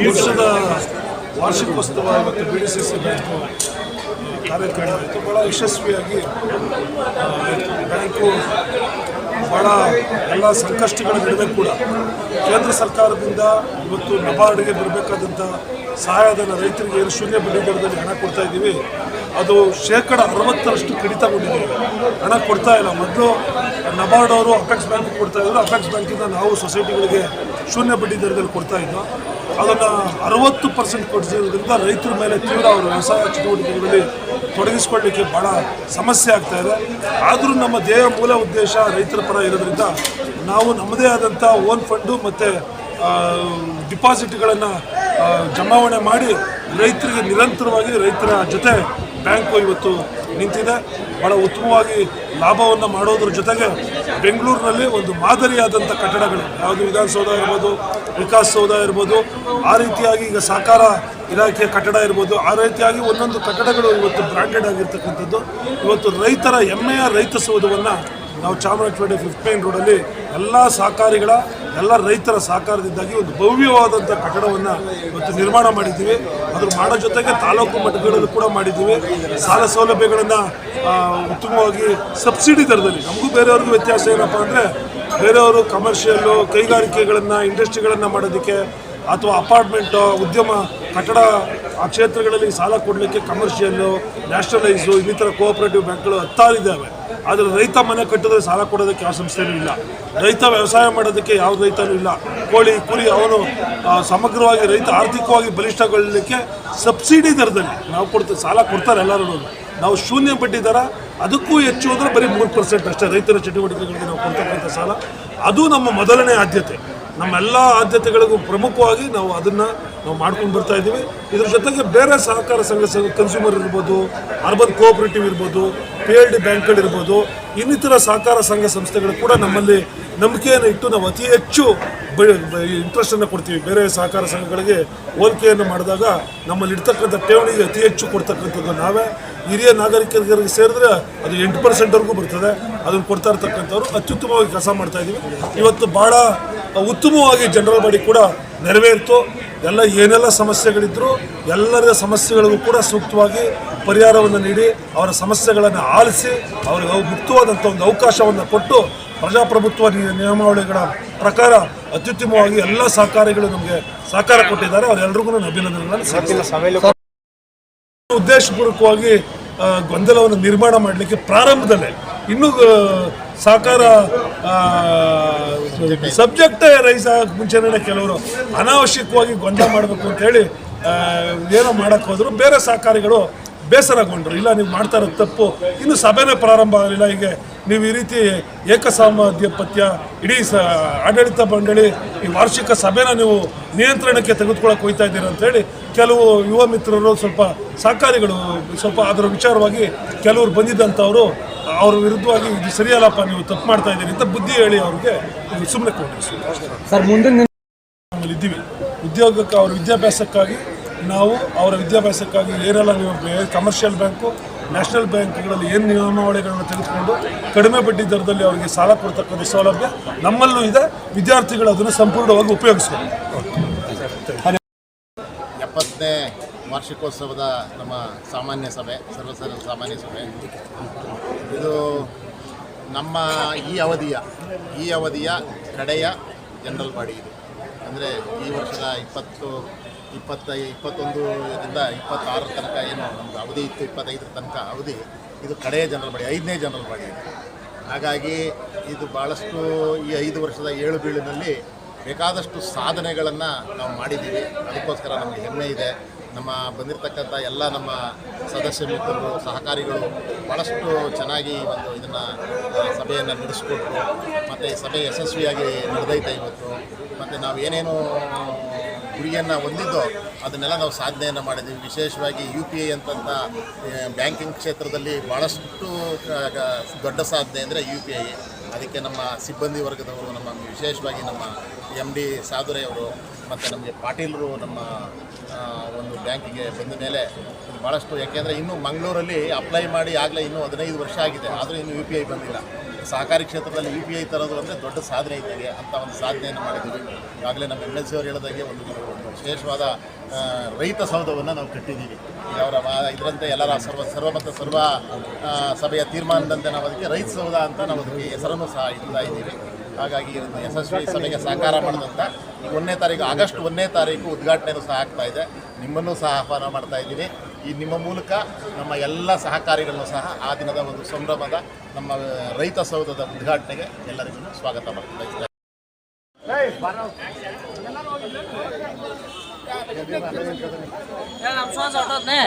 ಈ ವರ್ಷದ ವಾರ್ಷಿಕೋತ್ಸವ ಇವತ್ತು BDCC ಬ್ಯಾಂಕು ಕಾರ್ಯಕ್ರಮ ಆಯಿತು. ಭಾಳ ಯಶಸ್ವಿಯಾಗಿ ಬ್ಯಾಂಕು ಭಾಳ ಎಲ್ಲ ಸಂಕಷ್ಟಗಳ ನಡುವೆ ಕೂಡ ಕೇಂದ್ರ ಸರ್ಕಾರದಿಂದ ಇವತ್ತು ನಬಾರ್ಡ್ಗೆ ಬರಬೇಕಾದಂಥ ಸಹಾಯಧನ ರೈತರಿಗೆ ಏನು ಶೂನ್ಯ ಬಡ್ಡಿ ದರದಲ್ಲಿ ಹಣ ಕೊಡ್ತಾ ಇದ್ದೀವಿ, ಅದು 60% ಕಡಿತಗೊಂಡಿದ್ದೀವಿ. ಹಣ ಕೊಡ್ತಾ ಇಲ್ಲ. ಮೊದಲು ನಬಾರ್ಡ್ ಅವರು ಅಪೆಕ್ಸ್ ಬ್ಯಾಂಕ್ ಕೊಡ್ತಾ ಇದ್ರು. ಅಪೆಕ್ಸ್ ಬ್ಯಾಂಕಿಂದ ನಾವು ಸೊಸೈಟಿಗಳಿಗೆ ಶೂನ್ಯ ಬಡ್ಡಿ ದರದಲ್ಲಿ ಕೊಡ್ತಾ ಇದ್ದೋ, ಅದನ್ನು 60% ಕೊಡಿಸೋದ್ರಿಂದ ರೈತರ ಮೇಲೆ ತೀವ್ರ ಅವರು ವ್ಯವಸಾಯ ಚಟುವಟಿಕೆಗಳಲ್ಲಿ ತೊಡಗಿಸ್ಕೊಳ್ಳಿಕ್ಕೆ ಭಾಳ ಸಮಸ್ಯೆ ಆಗ್ತಾ ಇದೆ. ಆದರೂ ನಮ್ಮ ಧ್ಯೇಯ ಮೂಲ ಉದ್ದೇಶ ರೈತರ ಪರ ಇರೋದ್ರಿಂದ ನಾವು ನಮ್ಮದೇ ಆದಂಥ ಓನ್ ಫಂಡು ಮತ್ತು ಡಿಪಾಸಿಟ್ಗಳನ್ನು ಜಮಾವಣೆ ಮಾಡಿ ರೈತರಿಗೆ ನಿರಂತರವಾಗಿ ರೈತರ ಜೊತೆ ಬ್ಯಾಂಕು ಇವತ್ತು ನಿಂತಿದೆ. ಭಾಳ ಉತ್ತಮವಾಗಿ ಲಾಭವನ್ನು ಮಾಡೋದ್ರ ಜೊತೆಗೆ ಬೆಂಗಳೂರಿನಲ್ಲಿ ಒಂದು ಮಾದರಿಯಾದಂಥ ಕಟ್ಟಡಗಳು, ಯಾವುದು ವಿಧಾನಸೌಧ ಇರ್ಬೋದು, ವಿಕಾಸ್ ಸೌಧ ಇರ್ಬೋದು, ಆ ರೀತಿಯಾಗಿ ಈಗ ಸಹಕಾರ ಇಲಾಖೆಯ ಕಟ್ಟಡ ಇರ್ಬೋದು, ಆ ರೀತಿಯಾಗಿ ಒಂದೊಂದು ಕಟ್ಟಡಗಳು ಇವತ್ತು ಬ್ರ್ಯಾಂಡೆಡ್ ಆಗಿರ್ತಕ್ಕಂಥದ್ದು. ಇವತ್ತು ರೈತರ ಹೆಮ್ಮೆಯ ರೈತ ಸೌಧವನ್ನು ನಾವು ಚಾಮರಾಜಪೇಟೆ 5th ಮೈನ್ ರೋಡಲ್ಲಿ ಎಲ್ಲ ಸಹಕಾರಿಗಳ ಎಲ್ಲ ರೈತರ ಸಹಕಾರದಿಂದಾಗಿ ಒಂದು ಭವ್ಯವಾದಂಥ ಕಟ್ಟಡವನ್ನು ಇವತ್ತು ನಿರ್ಮಾಣ ಮಾಡಿದ್ದೀವಿ. ಅದ್ರ ಮಾಡೋ ಜೊತೆಗೆ ತಾಲೂಕು ಮಟ್ಟಗಳಲ್ಲೂ ಕೂಡ ಮಾಡಿದ್ದೀವಿ. ಸಾಲ ಸೌಲಭ್ಯಗಳನ್ನು ಉತ್ತಮವಾಗಿ ಸಬ್ಸಿಡಿ ದರದಲ್ಲಿ, ನಮಗೂ ಬೇರೆಯವ್ರಿಗೂ ವ್ಯತ್ಯಾಸ ಏನಪ್ಪ ಅಂದರೆ, ಬೇರೆಯವರು ಕಮರ್ಷಿಯಲ್ಲು ಕೈಗಾರಿಕೆಗಳನ್ನು ಇಂಡಸ್ಟ್ರಿಗಳನ್ನು ಮಾಡೋದಕ್ಕೆ ಅಥವಾ ಅಪಾರ್ಟ್ಮೆಂಟು ಉದ್ಯಮ ಕಟ್ಟಡ ಆ ಕ್ಷೇತ್ರಗಳಲ್ಲಿ ಸಾಲ ಕೊಡಲಿಕ್ಕೆ ಕಮರ್ಷಿಯಲ್ಲು ನ್ಯಾಷನಲೈಸು ಇನ್ನಿತರ ಕೋಆಪರೇಟಿವ್ ಬ್ಯಾಂಕ್ಗಳು 10 ಇದ್ದಾವೆ. ಆದರೆ ರೈತ ಮನೆ ಕಟ್ಟಿದ್ರೆ ಸಾಲ ಕೊಡೋದಕ್ಕೆ ಯಾವ ಸಂಸ್ಥೆನೂ ಇಲ್ಲ. ರೈತ ವ್ಯವಸಾಯ ಮಾಡೋದಕ್ಕೆ ಯಾವ ರೈತನೂ ಇಲ್ಲ. ಕೋಳಿ ಕುರಿ ಅವನು ಸಮಗ್ರವಾಗಿ ರೈತ ಆರ್ಥಿಕವಾಗಿ ಬಲಿಷ್ಠಗೊಳ್ಳಲಿಕ್ಕೆ ಸಬ್ಸಿಡಿ ದರದಲ್ಲಿ ನಾವು ಸಾಲ ಕೊಡ್ತಾರೆ ಎಲ್ಲರೂ. ನಾವು ಶೂನ್ಯ ಬಡ್ಡಿ ದರ, ಅದಕ್ಕೂ ಹೆಚ್ಚು ಅಂದರೆ ಬರೀ 3% ಅಷ್ಟೇ ರೈತರ ಚಟುವಟಿಕೆಗಳಿಗೆ ನಾವು ಕೊಡ್ತಕ್ಕಂಥ ಸಾಲ. ಅದು ನಮ್ಮ ಮೊದಲನೇ ಆದ್ಯತೆ. ನಮ್ಮೆಲ್ಲ ಆದ್ಯತೆಗಳಿಗೂ ಪ್ರಮುಖವಾಗಿ ನಾವು ಅದನ್ನು ಮಾಡ್ಕೊಂಡು ಬರ್ತಾ ಇದ್ದೀವಿ. ಇದ್ರ ಜೊತೆಗೆ ಬೇರೆ ಸಹಕಾರ ಸಂಘ ಕನ್ಸ್ಯೂಮರ್ ಇರ್ಬೋದು, ಅರ್ಬನ್ ಕೋಆಪರೇಟಿವ್ ಇರ್ಬೋದು, PLD ಬ್ಯಾಂಕ್ಗಳಿರ್ಬೋದು, ಇನ್ನಿತರ ಸಹಕಾರ ಸಂಘ ಸಂಸ್ಥೆಗಳು ಕೂಡ ನಮ್ಮಲ್ಲಿ ನಂಬಿಕೆಯನ್ನು ಇಟ್ಟು ನಾವು ಅತಿ ಹೆಚ್ಚು ಇಂಟ್ರೆಸ್ಟನ್ನು ಕೊಡ್ತೀವಿ. ಬೇರೆ ಸಹಕಾರ ಸಂಘಗಳಿಗೆ ಹೋಲಿಕೆಯನ್ನು ಮಾಡಿದಾಗ ನಮ್ಮಲ್ಲಿ ಇರ್ತಕ್ಕಂಥ ಠೇವಣಿಗೆ ಅತಿ ಹೆಚ್ಚು ಕೊಡ್ತಕ್ಕಂಥದ್ದು ನಾವೇ. ಹಿರಿಯ ನಾಗರಿಕರಿಗೆ ಸೇರಿದ್ರೆ ಅದು 8%ವರೆಗೂ ಬರ್ತದೆ. ಅದನ್ನು ಕೊಡ್ತಾ ಇರ್ತಕ್ಕಂಥವ್ರು ಅತ್ಯುತ್ತಮವಾಗಿ ಕೆಲಸ ಮಾಡ್ತಾಯಿದ್ದೀವಿ. ಇವತ್ತು ಭಾಳ ಉತ್ತಮವಾಗಿ ಜನರಲ್ ಬಾಡಿ ಕೂಡ ನೆರವೇರಿತು. ಎಲ್ಲ ಏನೆಲ್ಲ ಸಮಸ್ಯೆಗಳಿದ್ದರೂ ಎಲ್ಲರ ಸಮಸ್ಯೆಗಳಿಗೂ ಕೂಡ ಸೂಕ್ತವಾಗಿ ಪರಿಹಾರವನ್ನು ನೀಡಿ ಅವರ ಸಮಸ್ಯೆಗಳನ್ನು ಆಲಿಸಿ ಅವರಿಗೆ ಮುಕ್ತವಾದಂಥ ಒಂದು ಅವಕಾಶವನ್ನು ಕೊಟ್ಟು ಪ್ರಜಾಪ್ರಭುತ್ವ ನಿಯಮಾವಳಿಗಳ ಪ್ರಕಾರ ಅತ್ಯುತ್ತಮವಾಗಿ ಎಲ್ಲ ಸಹಕಾರಿಗಳು ನಮಗೆ ಸಹಕಾರ ಕೊಟ್ಟಿದ್ದಾರೆ. ಅವರೆಲ್ಲರಿಗೂ ನಾನು ಅಭಿನಂದನೆಗಳನ್ನು ಸಲ್ಲಿಸ್ತೀನಿ. ಉದ್ದೇಶಪೂರ್ವಕವಾಗಿ ಗೊಂದಲವನ್ನು ನಿರ್ಮಾಣ ಮಾಡಲಿಕ್ಕೆ ಪ್ರಾರಂಭದಲ್ಲೇ ಇನ್ನೂ ಸಹಕಾರ ಸಬ್ಜೆಕ್ಟೇ ರೈಸ್ ಆಗೋಕ್ಕೆ ಮುಂಚೆನೇ ಕೆಲವರು ಅನಾವಶ್ಯಕವಾಗಿ ಗೊಂದಲ ಮಾಡಬೇಕು ಅಂತೇಳಿ ಏನೋ ಮಾಡೋಕ್ಕೆ ಹೋದರು. ಬೇರೆ ಸಹಕಾರಿಗಳು ಬೇಸರಗೊಂಡ್ರು. ಇಲ್ಲ, ನೀವು ಮಾಡ್ತಾ ಇರೋದು ತಪ್ಪು, ಇನ್ನು ಸಭೆನೇ ಪ್ರಾರಂಭ ಆಗಲಿಲ್ಲ, ಹೀಗೆ ನೀವು ಈ ರೀತಿ ಏಕಸಾಮಧ್ಯಾಪತ್ಯ ಇಡೀ ಆಡಳಿತ ಮಂಡಳಿ ಈ ವಾರ್ಷಿಕ ಸಭೆನ ನೀವು ನಿಯಂತ್ರಣಕ್ಕೆ ತೆಗೆದುಕೊಳ್ಳೋಕೆ ಹೋಗ್ತಾ ಇದ್ದೀರ ಅಂತೇಳಿ ಕೆಲವು ಯುವ ಮಿತ್ರರು, ಸ್ವಲ್ಪ ಸಹಕಾರಿಗಳು ಸ್ವಲ್ಪ ಅದರ ವಿಚಾರವಾಗಿ ಕೆಲವರು ಬಂದಿದ್ದಂಥವರು ಅವ್ರ ವಿರುದ್ಧವಾಗಿ ಇದು ಸರಿಯಲ್ಲಪ್ಪ, ನೀವು ತಪ್ಪು ಮಾಡ್ತಾ ಇದ್ದೀರಿ ಅಂತ ಬುದ್ಧಿ ಹೇಳಿ ಅವ್ರಿಗೆ ಸುಮ್ಮನೆ ಕೊಟ್ಟರು. ಸರ್, ಮುಂದೆ ನಮ್ಮಲ್ಲಿ ಇದ್ದೀವಿ ಉದ್ಯೋಗಕ್ಕೆ, ಅವ್ರ ವಿದ್ಯಾಭ್ಯಾಸಕ್ಕಾಗಿ ನಾವು ಅವರ ವಿದ್ಯಾಭ್ಯಾಸಕ್ಕಾಗಿ ಏನೆಲ್ಲ ನೀವು ಕಮರ್ಷಿಯಲ್ ಬ್ಯಾಂಕು ನ್ಯಾಷನಲ್ ಬ್ಯಾಂಕ್ಗಳಲ್ಲಿ ಏನು ನಿಯಮಾವಳಿಗಳನ್ನು ತೆಗೆದುಕೊಂಡು ಕಡಿಮೆ ಬಡ್ಡಿ ದರದಲ್ಲಿ ಅವರಿಗೆ ಸಾಲ ಕೊಡ್ತಕ್ಕಂಥ ಸೌಲಭ್ಯ ನಮ್ಮಲ್ಲೂ ಇದೆ. ವಿದ್ಯಾರ್ಥಿಗಳು ಅದನ್ನು ಸಂಪೂರ್ಣವಾಗಿ ಉಪಯೋಗಿಸ್ತಾರೆ. 70ನೇ ವಾರ್ಷಿಕೋತ್ಸವದ ನಮ್ಮ ಸಾಮಾನ್ಯ ಸಭೆ, ಸಾಮಾನ್ಯ ಸಭೆ ಇದು ನಮ್ಮ ಈ ಅವಧಿಯ ಕಡೆಯ ಜನರಲ್ ಬಾಡಿ. ಇದು ಅಂದರೆ ಈ ವರ್ಷದ 21ರಿಂದ 26 ತನಕ ಏನು ನಮ್ಮದು ಅವಧಿ ಇತ್ತು, 25 ತನಕ ಅವಧಿ, ಇದು ಕಡೆಯ ಜನರಲ್ ಬಾಡಿ, 5ನೇ ಜನರಲ್ ಬಾಡಿ. ಹಾಗಾಗಿ ಇದು ಭಾಳಷ್ಟು ಈ 5 ವರ್ಷದ ಏಳು ಬೀಳಿನಲ್ಲಿ ಬೇಕಾದಷ್ಟು ಸಾಧನೆಗಳನ್ನು ನಾವು ಮಾಡಿದ್ದೀವಿ. ಅದಕ್ಕೋಸ್ಕರ ನಮಗೆ ಹೆಮ್ಮೆ ಇದೆ. ನಮ್ಮ ಬಂದಿರತಕ್ಕಂಥ ಎಲ್ಲ ನಮ್ಮ ಸದಸ್ಯ ಮಿತ್ರರು, ಸಹಕಾರಿಗಳು ಭಾಳಷ್ಟು ಚೆನ್ನಾಗಿ ಒಂದು ಇದನ್ನು ಸಭೆಯನ್ನು ನಡೆಸಿಕೊಟ್ರು. ಮತ್ತು ಈ ಸಭೆ ಯಶಸ್ವಿಯಾಗಿ ನಡೆದೈತೆ ಇವತ್ತು. ಮತ್ತು ನಾವು ಏನೇನು ಗುರಿಯನ್ನು ಹೊಂದಿದ್ದೋ ಅದನ್ನೆಲ್ಲ ನಾವು ಸಾಧನೆಯನ್ನು ಮಾಡಿದ್ದೀವಿ. ವಿಶೇಷವಾಗಿ UPI ಅಂತಂಥ ಬ್ಯಾಂಕಿಂಗ್ ಕ್ಷೇತ್ರದಲ್ಲಿ ಭಾಳಷ್ಟು ದೊಡ್ಡ ಸಾಧನೆ ಅಂದರೆ UPI. ಅದಕ್ಕೆ ನಮ್ಮ ಸಿಬ್ಬಂದಿ ವರ್ಗದವರು, ನಮ್ಮ ವಿಶೇಷವಾಗಿ ನಮ್ಮ MD ಸಾಧುರೆಯವರು ಮತ್ತು ನಮಗೆ ಪಾಟೀಲರು ನಮ್ಮ ಒಂದು ಬ್ಯಾಂಕಿಗೆ ಬಂದ ಮೇಲೆ ಭಾಳಷ್ಟು, ಯಾಕೆಂದರೆ ಇನ್ನೂ ಮಂಗಳೂರಲ್ಲಿ ಅಪ್ಲೈ ಮಾಡಿ ಆಗಲೇ ಇನ್ನೂ 15 ವರ್ಷ ಆಗಿದೆ, ಆದರೂ ಇನ್ನೂ UPI ಬಂದಿಲ್ಲ. ಸಹಕಾರಿ ಕ್ಷೇತ್ರದಲ್ಲಿ UPI ತರೋದು ಅಂದರೆ ದೊಡ್ಡ ಸಾಧನೆ ಇದ್ದಾಗೆ ಅಂತ ಒಂದು ಸಾಧನೆಯನ್ನು ಮಾಡಿದ್ದೀವಿ. ಈಗಾಗಲೇ ನಮ್ಮ MLC ಅವರು ಹೇಳಿದಾಗೆ ಒಂದು ವಿಶೇಷವಾದ ರೈತ ಸೌಧವನ್ನು ನಾವು ಕಟ್ಟಿದ್ದೀವಿ. ಈಗ ಅವರ ಇದರಂತೆ ಎಲ್ಲರ ಸರ್ವಮತ ಸರ್ವ ಸಭೆಯ ತೀರ್ಮಾನದಂತೆ ನಾವು ಅದಕ್ಕೆ ರೈತ ಸೌಧ ಅಂತ ನಾವು ಅದಕ್ಕೆ ಹೆಸರನ್ನು ಸಹ ಇಡ್ತಾ ಇದ್ದೀವಿ. ಹಾಗಾಗಿ ಇದನ್ನು ಯಶಸ್ವಿ ಸಭೆಗೆ ಸಹಕಾರ ಮಾಡಿದಂಥ ಈಗ 1ನೇ ತಾರೀಕು ಆಗಸ್ಟ್ 1ನೇ ತಾರೀಕು ಉದ್ಘಾಟನೆಯೂ ಸಹ ಆಗ್ತಾ ಇದೆ. ನಿಮ್ಮನ್ನು ಸಹ ಆಹ್ವಾನ ಮಾಡ್ತಾ ಇದ್ದೀನಿ. ಈ ನಿಮ್ಮ ಮೂಲಕ ನಮ್ಮ ಎಲ್ಲ ಸಹಕಾರಿಗಳನ್ನು ಸಹ ಆ ದಿನದ ಒಂದು ಸಂಭ್ರಮದ ನಮ್ಮ ರೈತ ಸೌಧದ ಉದ್ಘಾಟನೆಗೆ ಎಲ್ಲರಿಗೂ ಸ್ವಾಗತ ಮಾಡ್ತಾ ಇದ್ದಾರೆ. ನಮ್ಮ ಶ್ವಾಸ ಹೊಟ್ಟೋದ್ನೇ